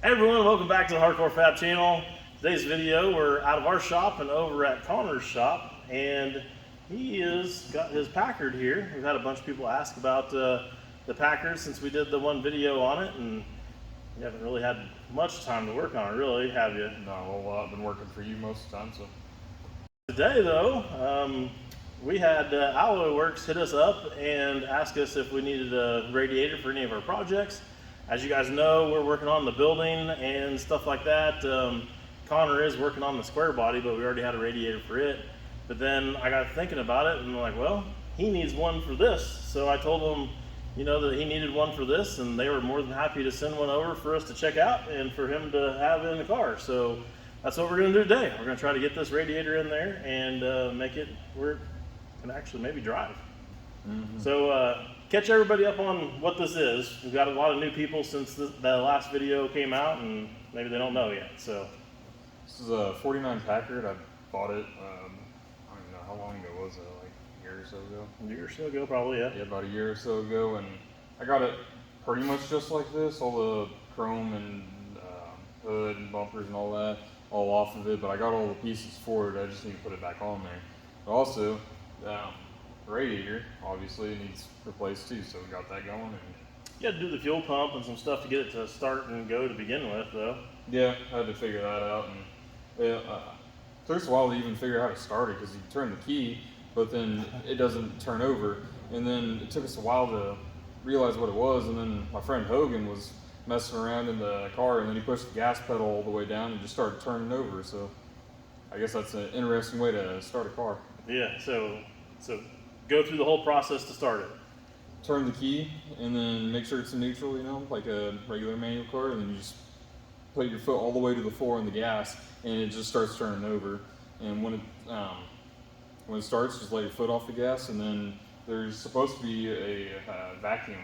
Hey everyone, welcome back to the Hardcore Fab channel. Today's video, we're out of our shop and over at Connor's shop, and he has got his Packard here. We've had a bunch of people ask about the Packard since we did the one video on it, and you haven't really had much time to work on it, really, have you? No, well, I've been working for you most of the time, so. Today though, we had Alloyworks hit us up and ask us if we needed a radiator for any of our projects. As you guys know, we're working on the building and stuff like that. Connor is working on the square body, but we already had a radiator for it. But then I got thinking about it and I'm like, well, he needs one for this. So I told him, you know, that he needed one for this, and they were more than happy to send one over for us to check out and for him to have in the car. So that's what we're gonna do today. We're gonna try to get this radiator in there and make it where it can actually maybe drive. So catch everybody up on what this is. We've got a lot of new people since the last video came out, and maybe they don't know yet. So This is a 49 Packard. I bought it, I don't even know how long ago was it, like a year or so ago? a year or so ago, probably, yeah. Yeah, about a year or so ago, and I got it pretty much just like this, all the chrome and hood and bumpers and all that, all off of it, but I got all the pieces for it. I just need to put it back on there. But also, the radiator, obviously, needs replaced too, so we got that going. And You had to do the fuel pump and some stuff to get it to start and go to begin with, though. yeah, I had to figure that out, and it took us a while to even figure out how to start it, because you turn the key, but then it doesn't turn over, and then it took us a while to realize what it was, and then my friend Hogan was messing around in the car, and then he pushed the gas pedal all the way down and just started turning over. So I guess that's an interesting way to start a car. Yeah, so go through the whole process to start it. Turn the key and then make sure it's in neutral, you know, like a regular manual car, and then you just put your foot all the way to the floor on the gas, and it just starts turning over. And when it starts, just let your foot off the gas, and then there's supposed to be a vacuum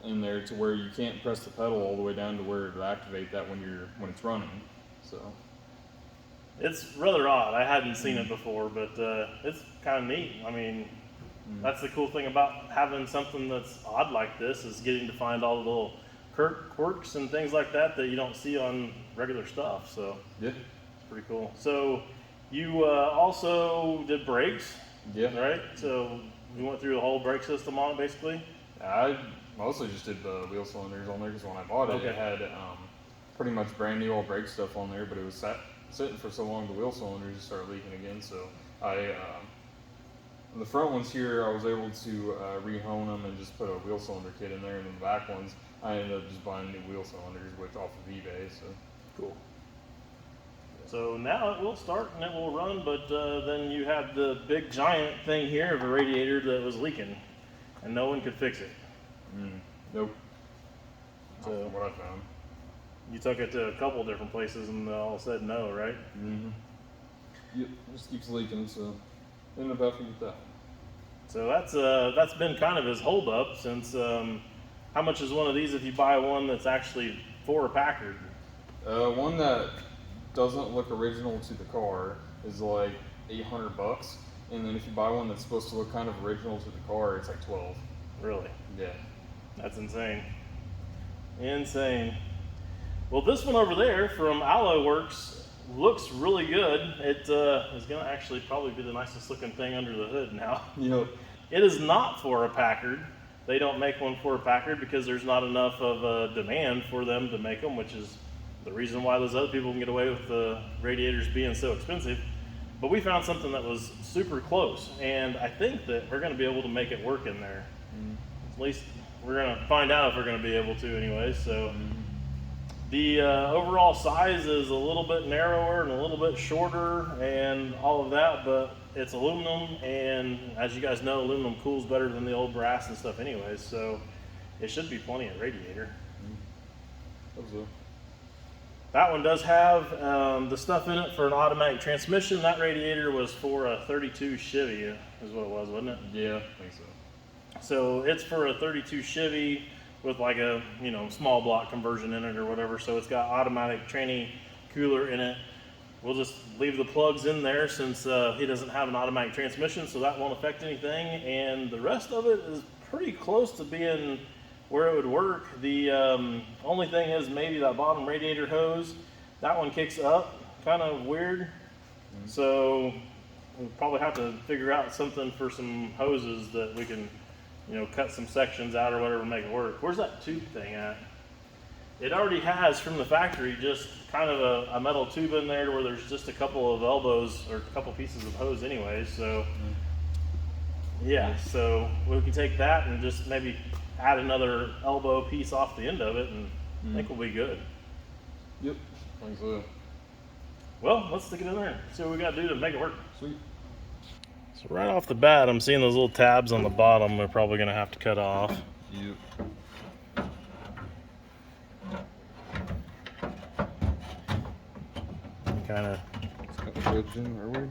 in there to where you can't press the pedal all the way down to where it'll activate that when it's running. So It's rather odd. I hadn't seen it before, but it's kind of neat. I mean, that's the cool thing about having something that's odd like this, is getting to find all the little quirks and things like that that you don't see on regular stuff. So yeah, it's pretty cool. So you also did brakes, yeah, right? So you went through the whole brake system on it, basically. I mostly just did the wheel cylinders on there, because when I bought it, it had pretty much brand new all brake stuff on there, but it was sitting for so long the wheel cylinders just started leaking again. So the front ones here, I was able to rehone them and just put a wheel cylinder kit in there, and then the back ones I ended up just buying new wheel cylinders, which off of eBay. So cool. So now it will start and it will run, but then you had the big giant thing here of a radiator that was leaking, and no one could fix it. Nope. So Not from what I found. You took it to a couple different places and they all said no, right? Yep, it just keeps leaking, so ended up having to get that. So that's been kind of his holdup since. How much is one of these if you buy one that's actually for a Packard? One that doesn't look original to the car is like $800, and then if you buy one that's supposed to look kind of original to the car, it's like $12. Really? Yeah. That's insane. Insane. Well, this one over there from Alloyworks looks really good. It is going to actually probably be the nicest looking thing under the hood now. You know, It is not for a Packard. They don't make one for a Packard because there's not enough of a demand for them to make them, which is the reason why those other people can get away with the radiators being so expensive. But we found something that was super close, and I think that we're going to be able to make it work in there. At least we're going to find out if we're going to be able to anyways. So the overall size is a little bit narrower and a little bit shorter and all of that, but it's aluminum, and as you guys know, aluminum cools better than the old brass and stuff anyways, so it should be plenty of radiator. That one does have the stuff in it for an automatic transmission. That radiator was for a 32 Chevy is what it was, wasn't it? yeah, I think so. So it's for a 32 Chevy with like a, you know, small block conversion in it or whatever. So it's got automatic tranny cooler in it. We'll just leave the plugs in there since he doesn't have an automatic transmission, so that won't affect anything. And the rest of it is pretty close to being where it would work. The only thing is maybe that bottom radiator hose, that one kicks up kind of weird. So we'll probably have to figure out something for some hoses that we can, you know, cut some sections out or whatever to make it work. Where's that tube thing at? It already has from the factory just kind of a metal tube in there where there's just a couple of elbows or a couple pieces of hose anyway. So yeah, so we can take that and just maybe add another elbow piece off the end of it, and I think we'll be good. Yep, I think so. Well, let's stick it in there and see what we got to do to make it work. Sweet. So right off the bat, I'm seeing those little tabs on the bottom we're probably going to have to cut off. Yep. Kind of. Are we?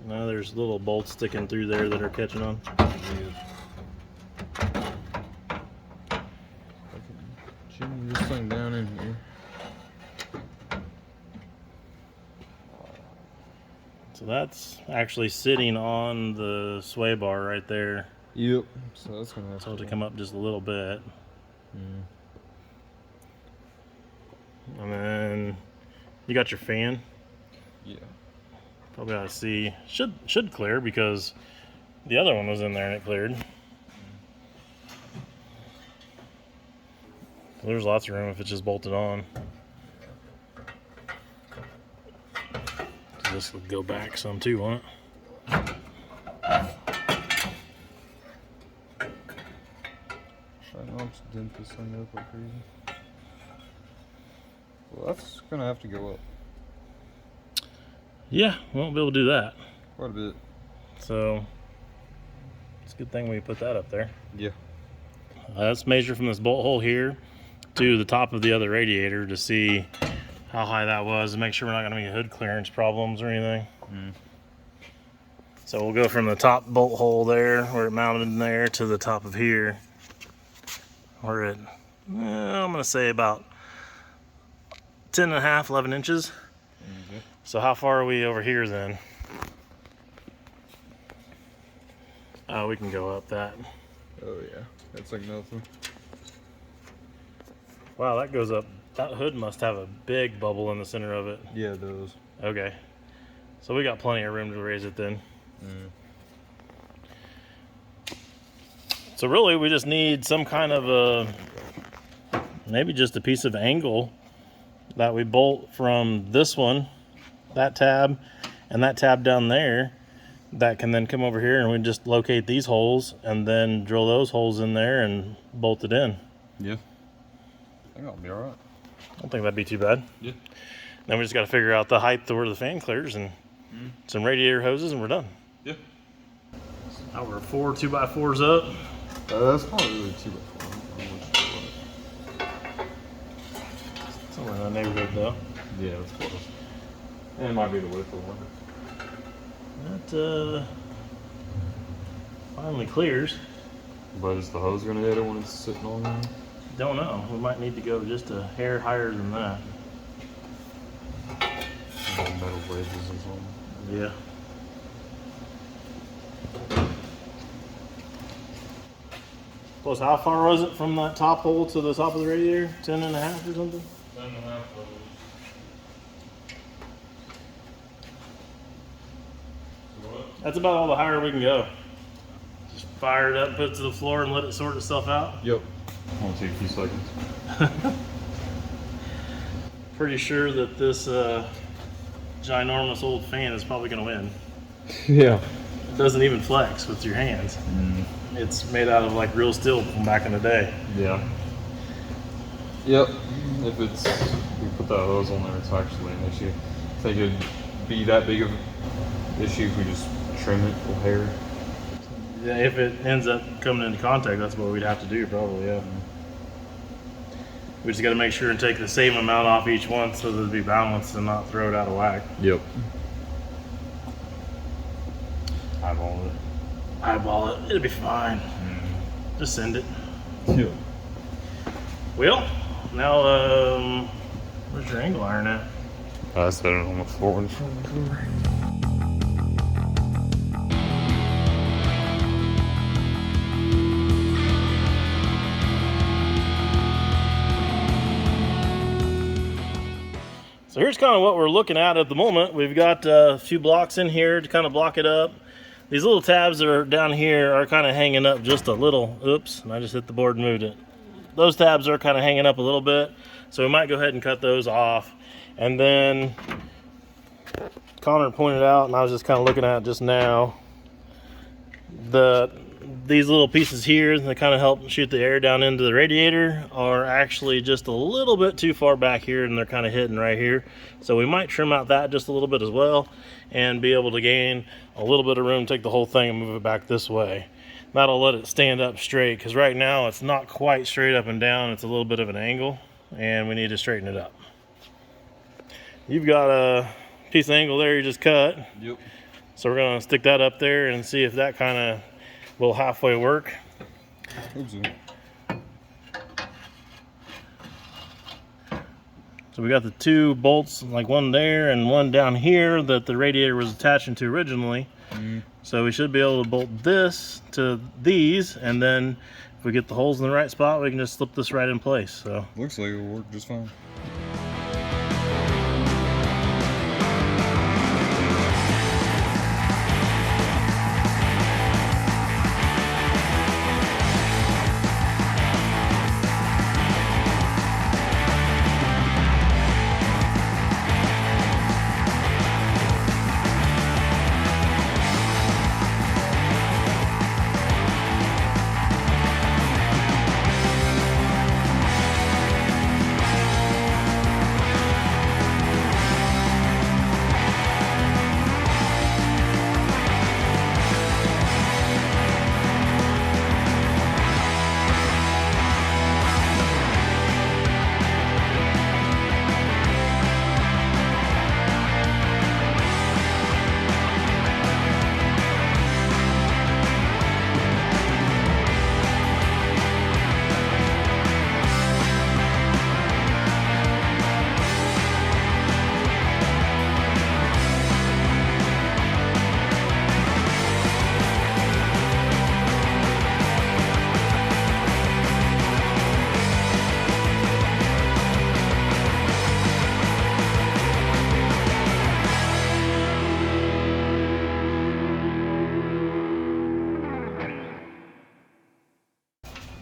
No, there's little bolts sticking through there that are catching on. Jimmy this thing down in here. So that's actually sitting on the sway bar right there. Yep. So that's gonna have to come up just a little bit. And then you got your fan. Yeah. Probably ought to see. Should clear because the other one was in there and it cleared. There's lots of room if it's just bolted on. So this would go back some too, won't it? Try not to dent this thing up like crazy. Well, that's gonna have to go up. Yeah, we won't be able to do that. Quite a bit. So it's a good thing we put that up there. Yeah. Let's measure from this bolt hole here to the top of the other radiator to see how high that was and make sure we're not going to make hood clearance problems or anything. So we'll go from the top bolt hole there where it mounted in there to the top of here. We're at, I'm going to say about 10 and a half, 11 inches. Okay. So how far are we over here then? Oh, we can go up that. Oh yeah, that's like nothing. Wow, that goes up. That hood must have a big bubble in the center of it. Yeah, it does. Okay. So we got plenty of room to raise it then. So really we just need some kind of maybe just a piece of angle that we bolt from this one, that tab, and that tab down there, that can then come over here and we just locate these holes and then drill those holes in there and bolt it in. Yeah. I think that'll be alright. I don't think that'd be too bad. Yeah. Then we just got to figure out the height to where the fan clears and some radiator hoses and we're done. Yeah. Now we're 4 2x4s up. That's not really 2x4. Somewhere in that neighborhood though. Yeah, that's close. And it might be the width of one. That finally clears. But is the hose gonna hit it when it's sitting on there? Don't know. We might need to go just a hair higher than that. Metal bridges and something. Yeah. Plus, how far was it from that top hole to the top of the radiator? 10 and a half or something? 10 and a half. That's about all the higher we can go. Just fire it up, put it to the floor, and let it sort itself out. Yep. I'll take a few seconds. Pretty sure that this ginormous old fan is probably going to win. Yeah. It doesn't even flex with your hands. It's made out of like real steel from back in the day. Yeah. Yep. If we put that hose on there, it's actually an issue. I think it'd be that big of an issue if we just trim it with hair. Yeah, if it ends up coming into contact, that's what we'd have to do probably, yeah. We just got to make sure and take the same amount off each one so that it'll be balanced and not throw it out of whack. Yep. Eyeball it. Eyeball it. It'll be fine. Just send it. Yep. Well, now, where's your angle iron at? I set it on the floor in front of the door. So here's kind of what we're looking at the moment. We've got a few blocks in here to kind of block it up. These little tabs that are down here are kind of hanging up just a little. Oops, and I just hit the board and moved it. Those tabs are kind of hanging up a little bit, so we might go ahead and cut those off. And then Connor pointed out, and I was just kind of looking at it just now, these little pieces here that kind of help shoot the air down into the radiator are actually just a little bit too far back here, and they're kind of hidden right here. So we might trim out that just a little bit as well and be able to gain a little bit of room, take the whole thing and move it back this way. That'll let it stand up straight, because right now it's not quite straight up and down. It's a little bit of an angle, and we need to straighten it up. You've got a piece of angle there you just cut. Yep. So we're gonna stick that up there and see if that kind of will halfway work. Oops. So we got the two bolts, like one there and one down here that the radiator was attaching to originally. So we should be able to bolt this to these, and then if we get the holes in the right spot, we can just slip this right in place. So Looks like it'll work just fine.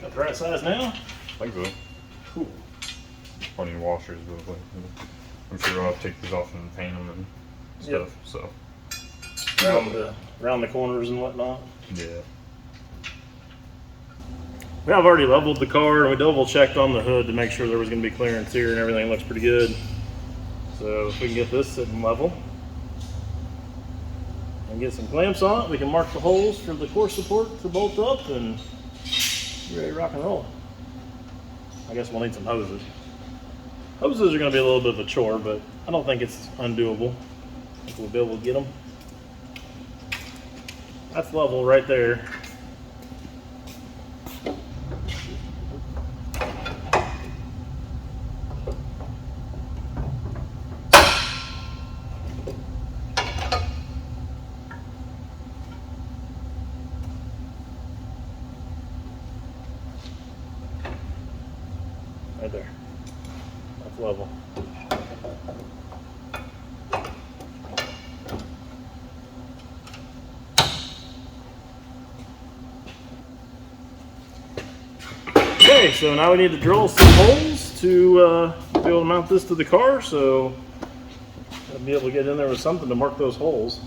got the right size now? I think so. Cool. Probably need washers, but like, I'm sure I'll have to take these off and paint them and stuff. So Around the corners and whatnot. yeah. We have already leveled the car, and we double checked on the hood to make sure there was going to be clearance here, and everything looks pretty good. So if we can get this sitting level and get some clamps on it, we can mark the holes for the core support to bolt up and be ready to rock and roll. I guess we'll need some hoses. Hoses are going to be a little bit of a chore, but I don't think it's undoable. I think we'll be able to get them. That's level right there. Right there. That's level. Okay, so now we need to drill some holes to be able to mount this to the car, so I'll be able to get in there with something to mark those holes.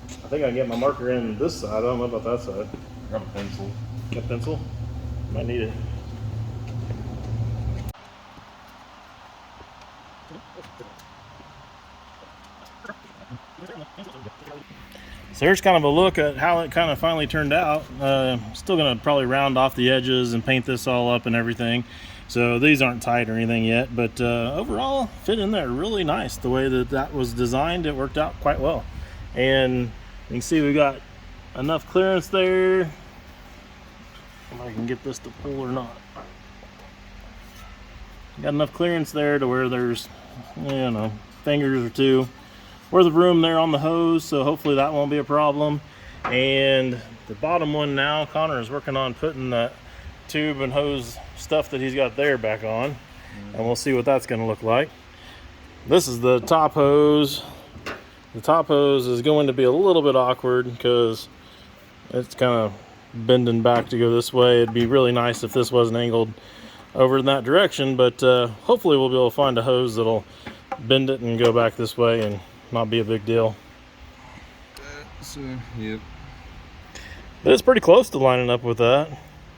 I think I can get my marker in this side. I don't know about that side. Got a pencil. Got a pencil? Might need it. So here's kind of a look at how it kind of finally turned out. Still gonna probably round off the edges and paint this all up and everything. So these aren't tight or anything yet, but overall fit in there really nice. The way that that was designed, it worked out quite well. And you can see we got enough clearance there. If I can get this to pull or not. Got enough clearance there to where there's, you know, fingers or two worth of room there on the hose, so hopefully that won't be a problem. And the bottom one now, Connor is working on putting that tube and hose stuff that he's got there back on, and we'll see what that's going to look like. This is the top hose. The top hose is going to be a little bit awkward because it's kind of bending back to go this way. It'd be really nice if this wasn't angled over in that direction, but hopefully we'll be able to find a hose that'll bend it and go back this way and not be a big deal. So, yep. But it's pretty close to lining up with that.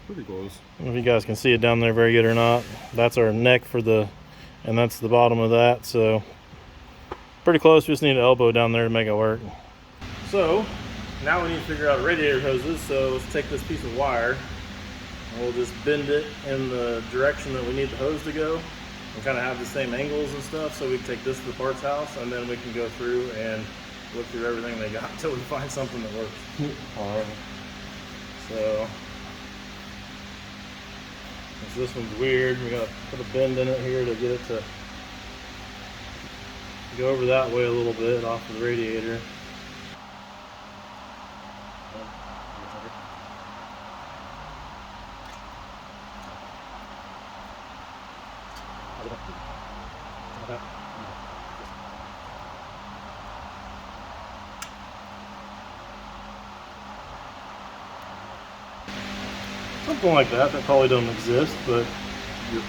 Pretty close. I don't know if you guys can see it down there very good or not. That's our neck for the, and that's the bottom of that, so pretty close. We just need an elbow down there to make it work. So now we need to figure out radiator hoses. So let's take this piece of wire and we'll just bend it in the direction that we need the hose to go and kind of have the same angles and stuff, so we can take this to the parts house and then we can go through and look through everything they got until we find something that works. All right. So this one's weird. We gotta put a bend in it here to get it to go over that way a little bit off of the radiator. Something like that. That probably don't exist, but Yep.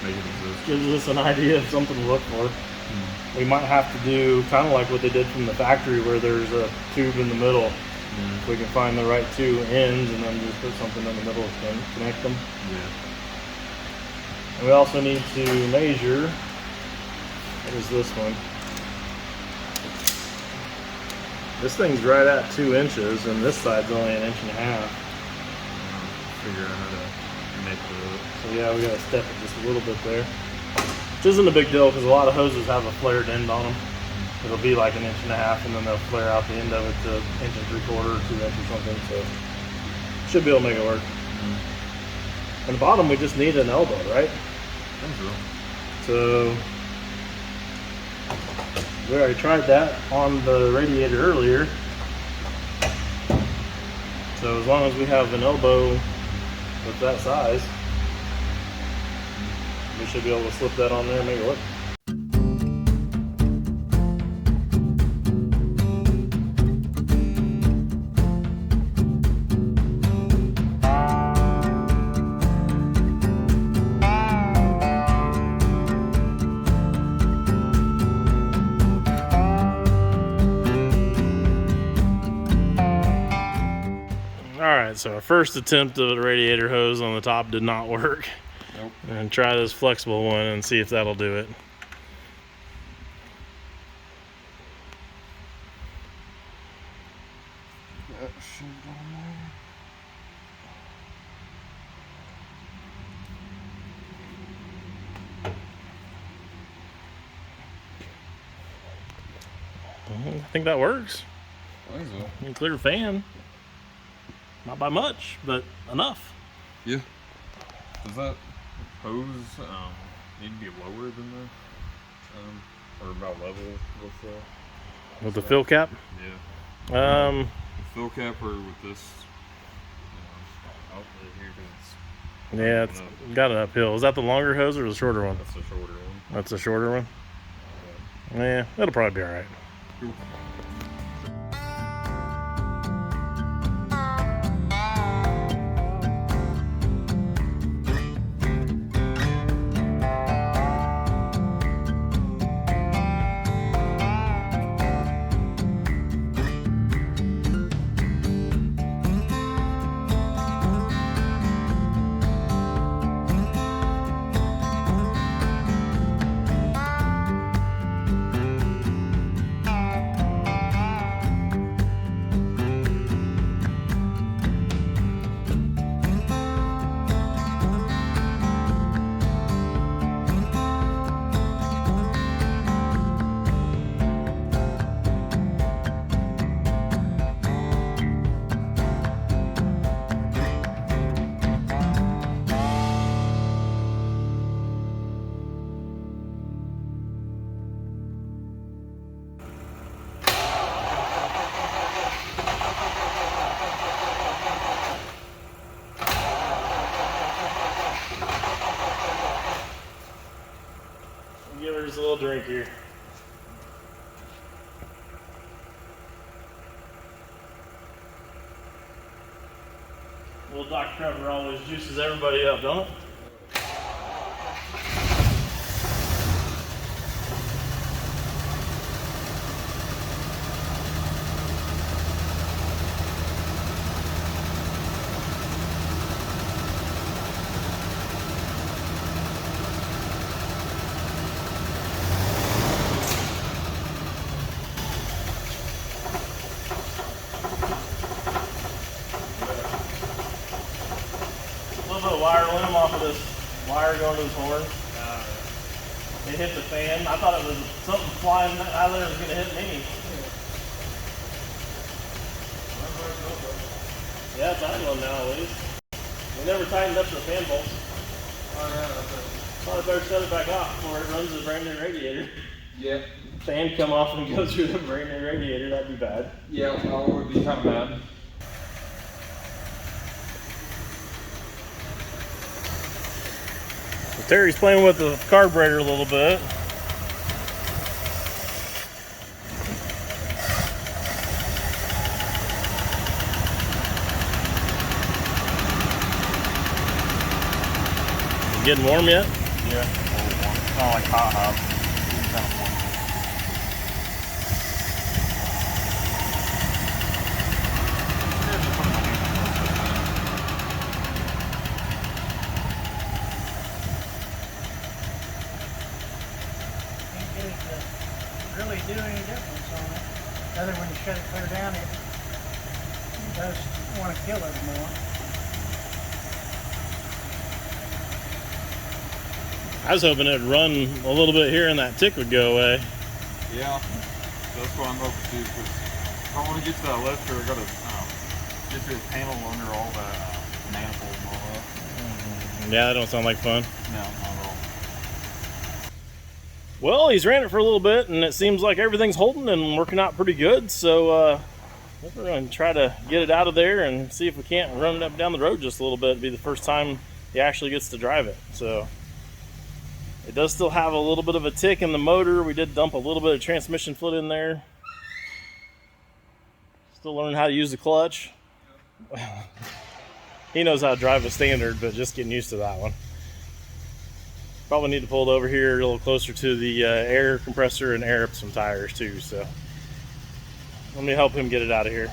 Make it exist. gives us an idea of something to look for. We might have to do kind of like what they did from the factory, where there's a tube in the middle. If we can find the right two ends and then just put something in the middle to connect them. Yeah. And we also need to measure. What is this one? This thing's right at 2 inches, and this side's only 1.5 inches. Figure out how to make the. So yeah, we gotta step it just a little bit there. Which isn't a big deal because a lot of hoses have a flared end on them. It'll be like 1.5 inches, and then they'll flare out the end of it to 1.75 inches or 2 inches or something. So should be able to make it work. On the bottom, we just need an elbow, right? So we already tried that on the radiator earlier. So as long as we have an elbow with that size, we should be able to slip that on there and make it work. Alright, so our first attempt of a radiator hose on the top did not work. Nope. And try this flexible one and see if that'll do it. That should go on I think that works. there. I think so. You can clear fan. Not by much, but enough. Yeah. Does that hose need to be lower than the, or about level with the? With the fill cap? Yeah. Fill cap or with this? Outlet here, 'cause it's. Yeah, it's got an uphill. Is that the longer hose or the shorter one? That's the shorter one. That's the shorter one? Yeah, that'll probably be alright. Cool. just a little drink here. Little Dr. Pepper always juices everybody up, don't it? Wire limb off of this wire going to this horn. It hit the fan. I thought it was something flying out of there was going to hit me. Yeah, it's idling now at least. We never tightened up the fan bolts. Thought I better set it back off before it runs the brand new radiator. Yeah. Fan come off and go through the brand new radiator, that'd be bad. Yeah, that would be kind of bad. Terry's playing with the carburetor a little bit. Getting warm yet? Yeah, it's not like hot. It's kind of warm. Really do any difference on it. Other when you shut it clear down, it does want to kill it more. I was hoping it'd run a little bit here and that tick would go away. Yeah, that's what I'm hoping to do. Because if I want to get to that lifter, I got to get through the panel under all the manifold and all that. Yeah, that don't sound like fun. No, not at all. Well, he's ran it for a little bit, and it seems like everything's holding and working out pretty good. So we're going to try to get it out of there and see if we can't run it up down the road just a little bit. It'll be the first time he actually gets to drive it. So it does still have a little bit of a tick in the motor. We did dump a little bit of transmission fluid in there. Still learning how to use the clutch. He knows how to drive a standard, but just getting used to that one. Probably need to pull it over here a little closer to the air compressor and air up some tires too. So let me help him get it out of here.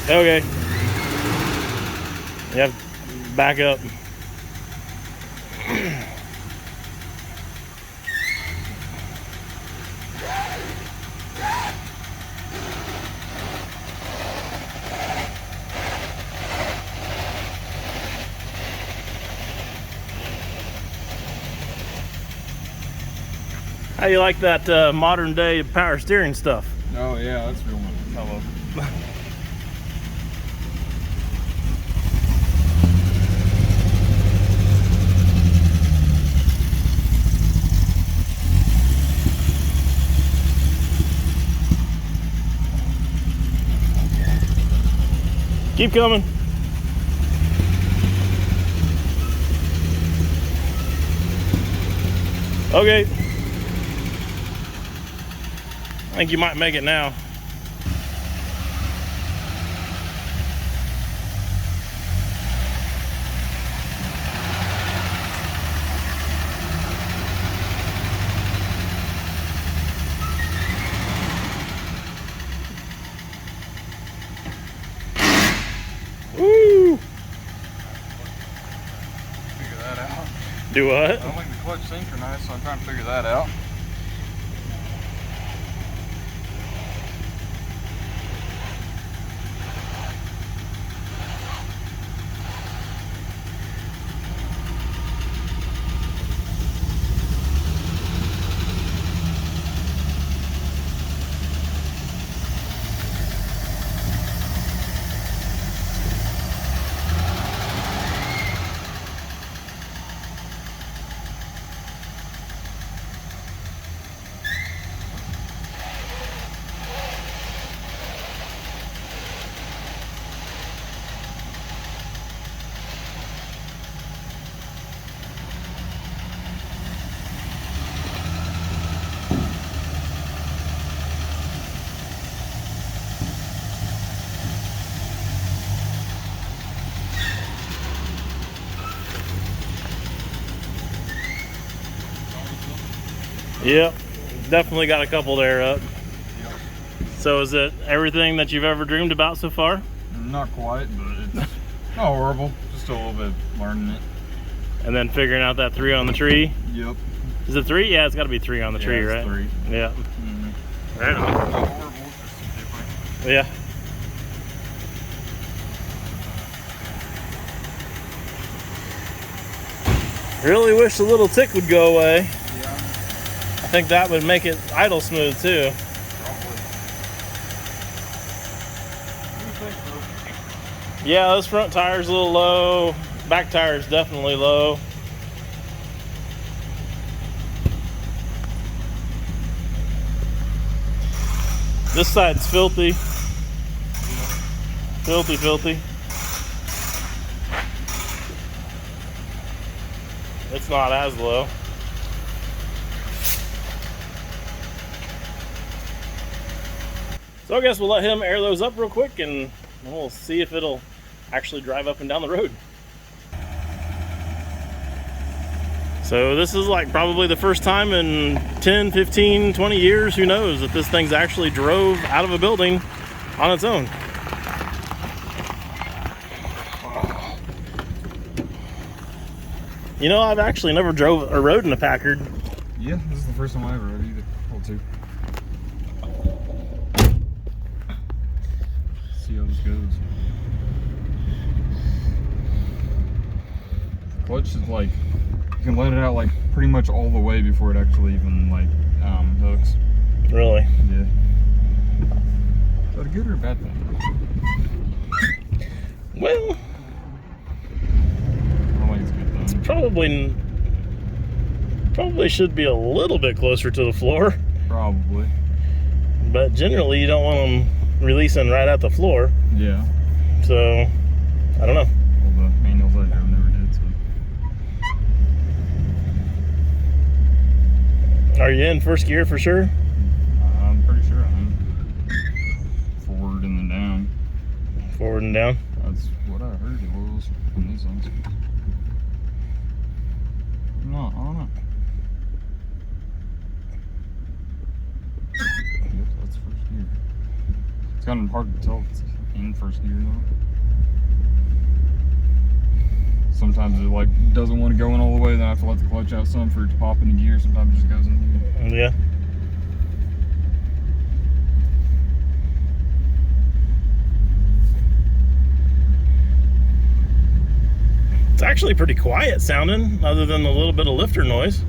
Okay. You have to back up. How do you like that modern day power steering stuff? Oh yeah, that's real much. I love it. Keep coming. Okay. I think you might make it now. Woo! Figure that out. Do what? I don't think the clutch synchronized, so I'm trying to figure that out. Yep, definitely got a couple there up. Yep. So is it everything that you've ever dreamed about so far? Not quite, but it's not horrible. Just a little bit learning it. And then figuring out that 3 on the tree. Yep. Is it 3? Yeah, it's got to be 3 on the tree, it's right? 3. Yeah. Mm-hmm. Right on. Not horrible, just different. Yeah. Really wish the little tick would go away. Yeah. I think that would make it idle smooth too. Probably. Yeah, this front tire's a little low. Back tire's definitely low. This side's filthy. Filthy. It's not as low. So I guess we'll let him air those up real quick and we'll see if it'll actually drive up and down the road. So this is like probably the first time in 10, 15, 20 years, who knows, that this thing's actually drove out of a building on its own. You know, I've actually never drove or rode in a Packard. Yeah, this is the first time I ever rode either. Well, 2. See how this goes. Clutch is like, you can let it out like pretty much all the way before it actually even like hooks. Really? Yeah. Is that a good or a bad thing? Well, I don't think it's a good thing. Probably should be a little bit closer to the floor. Probably. But generally you don't want them releasing right at the floor. Yeah. So, I don't know. Well, the manuals I drove never did, so. Are you in first gear for sure? I'm pretty sure I am. Forward and then down. Forward and down? That's what I heard it was from these ones. No, I don't know. Yep, that's first gear. It's kind of hard to tell if it's in first gear or not. Sometimes it like doesn't want to go in all the way, then I have to let the clutch out some for it to pop into gear. Sometimes it just goes in gear. Yeah. It's actually pretty quiet sounding, other than a little bit of lifter noise.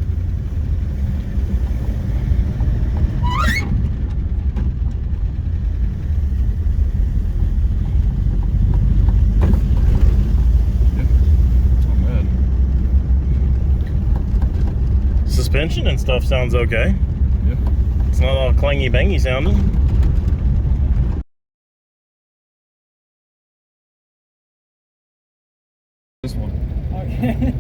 Suspension and stuff sounds okay. Yeah. It's not all clangy bangy sounding. This one. Okay.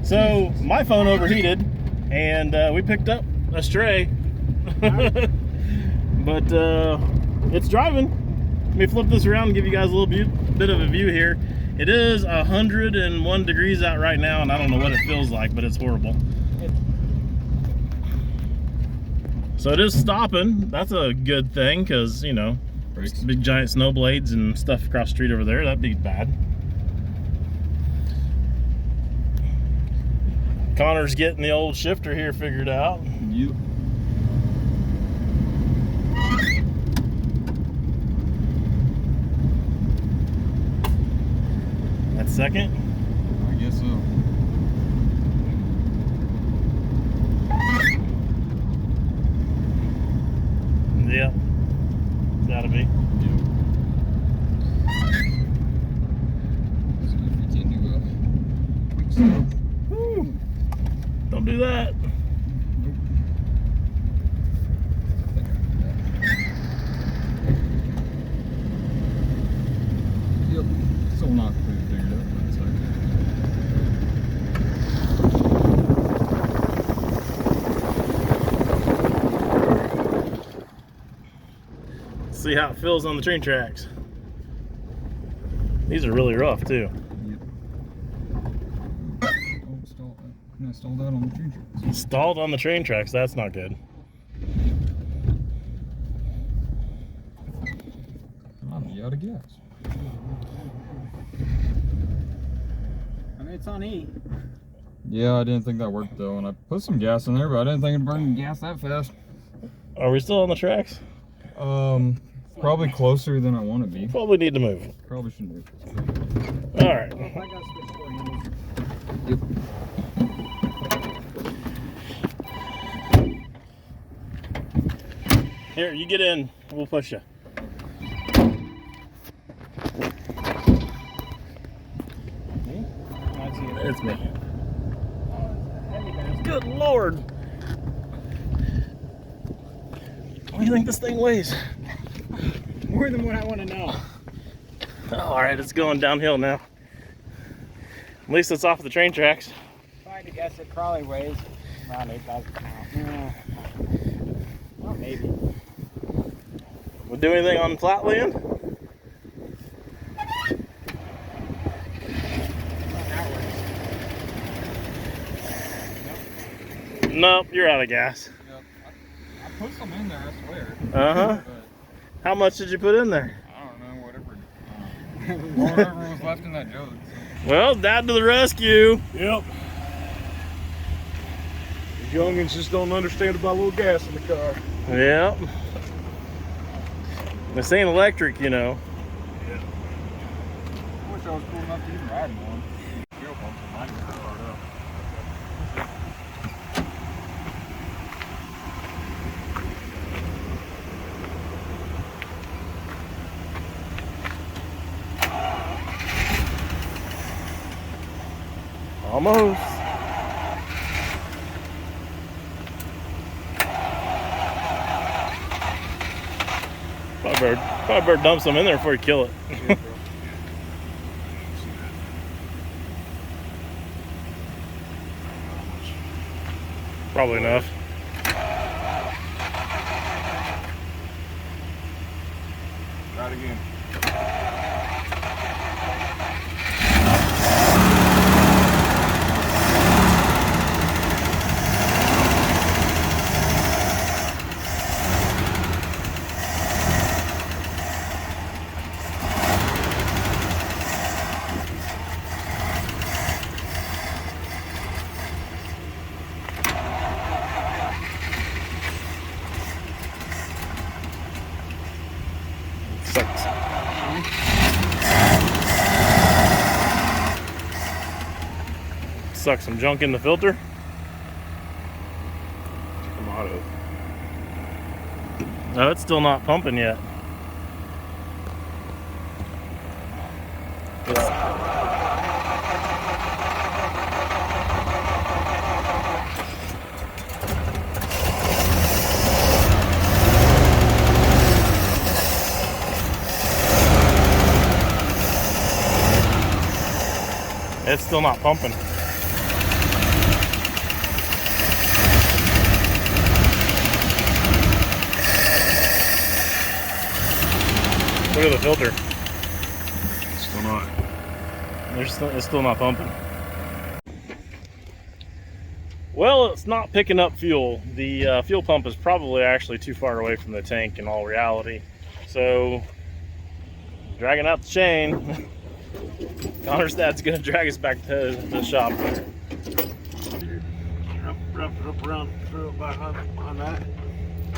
So my phone overheated and we picked up a stray. But it's driving. Let me flip this around and give you guys a little bit of a view here. It is 101 degrees out right now, and I don't know what it feels like, but it's horrible. So it is stopping. That's a good thing, because, you know, Brakes. big giant snow blades and stuff across the street over there, that'd be bad. Connor's getting the old shifter here figured out. Yep. That's second. I guess so. Yeah, gotta be. Yep. See if we can do a quick stop. Woo. Don't do that. Nope. I think I can do that. Yep. Still not completely figured out, but it's okay. See how it feels on the train tracks. These are really rough too. Yep. Oh, stall. And I stalled out on the train tracks. Stalled on the train tracks. That's not good. I'll be out of gas. I mean, it's on E. Yeah, I didn't think that worked though, and I put some gas in there, but I didn't think it'd burn gas that fast. Are we still on the tracks? Probably closer than I want to be. Probably need to move. Probably shouldn't move. All right. I got to switch four handles. Yep. Here, you get in. We'll push you. Me? That's you. It's me. Heavy bastard. Good Lord. What do you think this thing weighs? More than what I want to know. All right, it's going downhill now. At least it's off the train tracks. If I had to guess, it probably weighs around 8,000 pounds. Well, maybe. We'll do anything on flat land? Nope, you're out of gas. Yep. I put some in there, I swear. Uh-huh. But How much did you put in there? I don't know, whatever was left in that jug. So. Well, Dad to the rescue. Yep. These youngins just don't understand about a little gas in the car. Yep. This ain't electric, you know. I wish I was cool enough to even ride in one. Fuel pumps are mine are hard up. Almost. Probably better dump some in there before you kill it. Probably enough. Ride again. Suck some junk in the filter. Come on. No, it's still not pumping yet. It's still not pumping. Look at the filter. Still not. It's still not pumping. Well, it's not picking up fuel. The fuel pump is probably actually too far away from the tank in all reality. So, dragging out the chain. Connor's dad's gonna drag us back to the shop there. Wrap it up around, throw it back on that.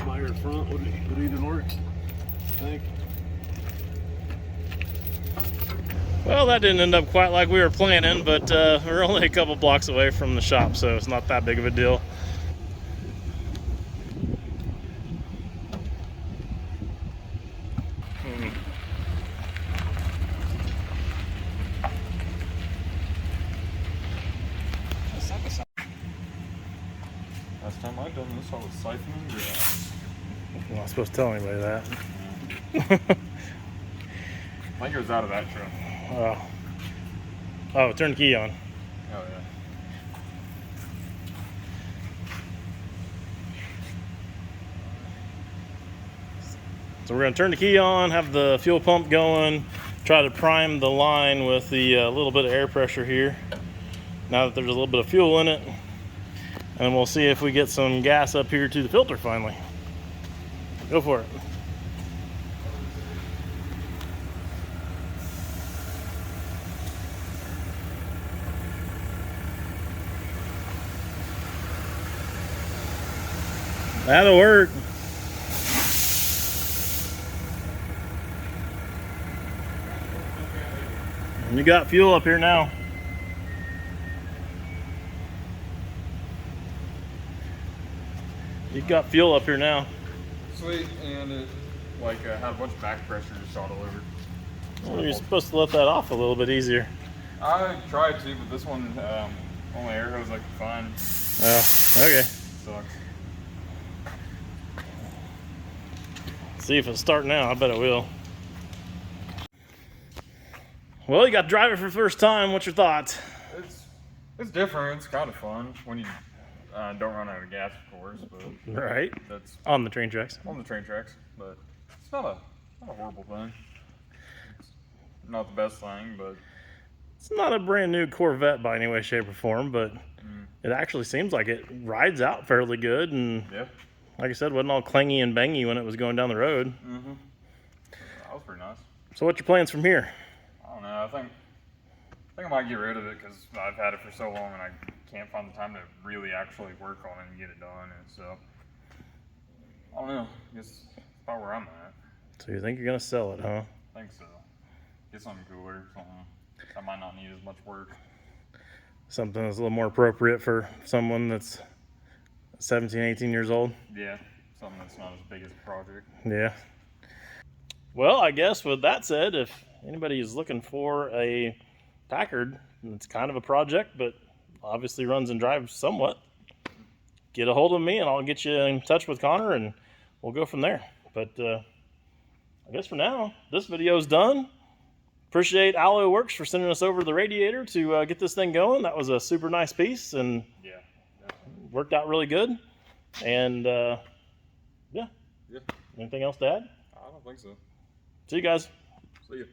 My here front would even work. I think. Well, that didn't end up quite like we were planning, but we're only a couple blocks away from the shop, so it's not that big of a deal. Last time I've done this, I was siphoning gas. I'm not supposed to tell anybody that. I think it was out of that truck. Oh, turn the key on. Oh yeah. So we're gonna turn the key on, have the fuel pump going, try to prime the line with the little bit of air pressure here. Now that there's a little bit of fuel in it, And we'll see if we get some gas up here to the filter finally. Go for it. That'll work. You got fuel up here now. You got fuel up here now. Sweet, and it had a bunch of back pressure just shot all over. Well, you're supposed to let that off a little bit easier. I tried to, but this one only air hose I could find. Oh, okay. Sucks. See if it'll start now. I bet it will. Well, you got to drive it for the first time. What's your thoughts? It's different. It's kind of fun when you don't run out of gas, of course. But Right. that's On the train tracks. on the train tracks. But it's not a horrible thing. It's not the best thing, but It's not a brand new Corvette by any way, shape, or form, but it actually seems like it rides out fairly good. And yeah. like I said, wasn't all clangy and bangy when it was going down the road. Mm-hmm. That was pretty nice. So what's your plans from here? I don't know. I think I might get rid of it because I've had it for so long and I can't find the time to really actually work on it and get it done. And so I don't know. I guess that's about where I'm at. So you think you're going to sell it, huh? I think so. Get something cooler, something that might not need as much work. Something that's a little more appropriate for someone that's 17, 18 years old. Yeah, something that's not as big as a project. Yeah. Well, I guess with that said, if anybody is looking for a Packard, it's kind of a project, but obviously runs and drives somewhat, get a hold of me and I'll get you in touch with Connor and we'll go from there. But I guess for now, this video is done. Appreciate Alloyworks for sending us over the radiator to get this thing going. That was a super nice piece and Yeah, definitely. worked out really good. And yeah. Yeah, Anything else to add? I don't think so. See you guys. See ya.